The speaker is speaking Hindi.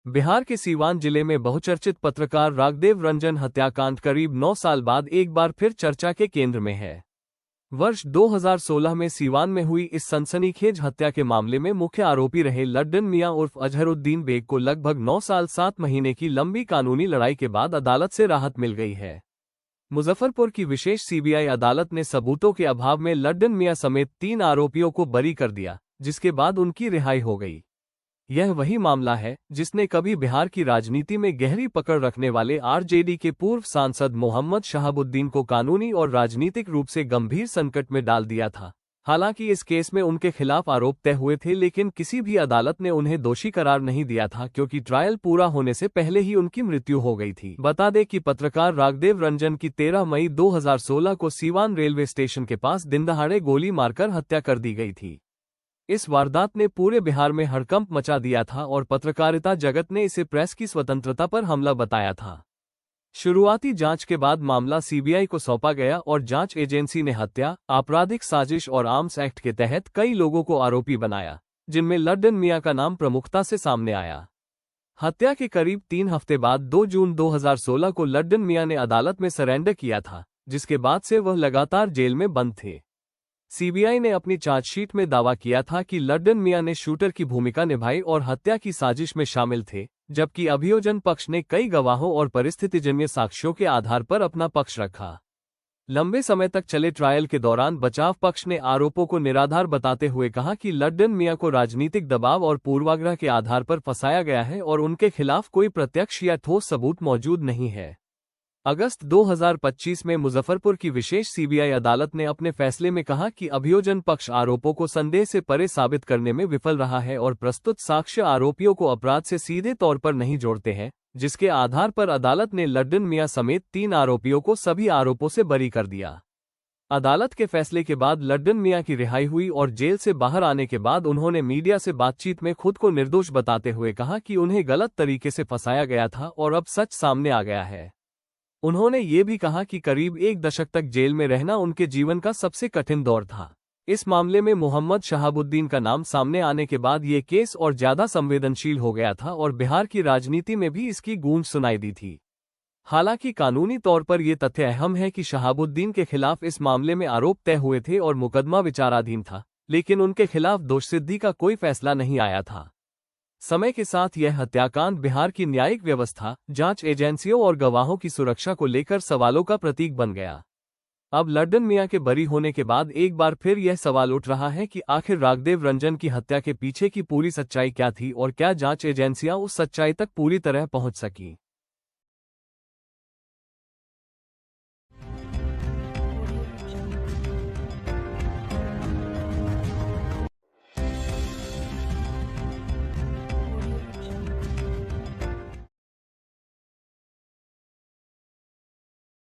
बिहार के सीवान जिले में बहुचर्चित पत्रकार राघदेव रंजन हत्याकांड करीब 9 साल बाद एक बार फिर चर्चा के केंद्र में है। वर्ष 2016 में सीवान में हुई इस सनसनीखेज हत्या के मामले में मुख्य आरोपी रहे लड्डन मियां उर्फ अजहरुद्दीन बेग को लगभग 9 साल 7 महीने की लंबी कानूनी लड़ाई के बाद अदालत से राहत मिल गई है। मुजफ्फरपुर की विशेष सीबीआई अदालत ने सबूतों के अभाव में लड्डन मियां समेत 3 आरोपियों को बरी कर दिया, जिसके बाद उनकी रिहाई हो गई। यह वही मामला है जिसने कभी बिहार की राजनीति में गहरी पकड़ रखने वाले आरजेडी के पूर्व सांसद मोहम्मद शहाबुद्दीन को कानूनी और राजनीतिक रूप से गंभीर संकट में डाल दिया था। हालांकि इस केस में उनके खिलाफ आरोप तय हुए थे, लेकिन किसी भी अदालत ने उन्हें दोषी करार नहीं दिया था क्योंकि ट्रायल पूरा होने से पहले ही उनकी मृत्यु हो गई थी। बता दें कि पत्रकार राघदेव रंजन की 13 मई 2016 को सीवान रेलवे स्टेशन के पास दिनदहाड़े गोली मारकर हत्या कर दी गई थी। इस वारदात ने पूरे बिहार में हड़कंप मचा दिया था और पत्रकारिता जगत ने इसे प्रेस की स्वतंत्रता पर हमला बताया था। शुरुआती जांच के बाद मामला सीबीआई को सौंपा गया और जांच एजेंसी ने हत्या, आपराधिक साजिश और आर्म्स एक्ट के तहत कई लोगों को आरोपी बनाया, जिनमें लड्डन मियां का नाम प्रमुखता से सामने आया। हत्या के करीब 3 हफ्ते बाद 2 जून 2016 को लड्डन मियां ने अदालत में सरेंडर किया था, जिसके बाद से वह लगातार जेल में बंद थे। सीबीआई ने अपनी चार्जशीट में दावा किया था कि लड्डन मियां ने शूटर की भूमिका निभाई और हत्या की साजिश में शामिल थे, जबकि अभियोजन पक्ष ने कई गवाहों और परिस्थितिजन्य साक्ष्यों के आधार पर अपना पक्ष रखा। लंबे समय तक चले ट्रायल के दौरान बचाव पक्ष ने आरोपों को निराधार बताते हुए कहा कि लड्डन मियां को राजनीतिक दबाव और पूर्वाग्रह के आधार पर फंसाया गया है और उनके खिलाफ कोई प्रत्यक्ष या ठोस सबूत मौजूद नहीं है। अगस्त 2025 में मुजफ्फरपुर की विशेष सीबीआई अदालत ने अपने फैसले में कहा कि अभियोजन पक्ष आरोपों को संदेह से परे साबित करने में विफल रहा है और प्रस्तुत साक्ष्य आरोपियों को अपराध से सीधे तौर पर नहीं जोड़ते हैं, जिसके आधार पर अदालत ने लड्डन मियां समेत 3 आरोपियों को सभी आरोपों से बरी कर दिया। अदालत के फैसले के बाद लड्डन मियां की रिहाई हुई और जेल से बाहर आने के बाद उन्होंने मीडिया से बातचीत में खुद को निर्दोष बताते हुए कहा कि उन्हें गलत तरीके से फंसाया गया था और अब सच सामने आ गया है। उन्होंने ये भी कहा कि करीब 1 दशक तक जेल में रहना उनके जीवन का सबसे कठिन दौर था। इस मामले में मोहम्मद शहाबुद्दीन का नाम सामने आने के बाद ये केस और ज्यादा संवेदनशील हो गया था और बिहार की राजनीति में भी इसकी गूंज सुनाई दी थी। हालांकि कानूनी तौर पर यह तथ्य अहम है कि शहाबुद्दीन के खिलाफ इस मामले में आरोप तय हुए थे और मुकदमा विचाराधीन था, लेकिन उनके खिलाफ दोषसिद्धि का कोई फैसला नहीं आया था। समय के साथ यह हत्याकांड बिहार की न्यायिक व्यवस्था, जांच एजेंसियों और गवाहों की सुरक्षा को लेकर सवालों का प्रतीक बन गया। अब लड्डन मियां के बरी होने के बाद एक बार फिर यह सवाल उठ रहा है कि आखिर राघदेव रंजन की हत्या के पीछे की पूरी सच्चाई क्या थी और क्या जांच एजेंसियां उस सच्चाई तक पूरी तरह पहुंच सकीं।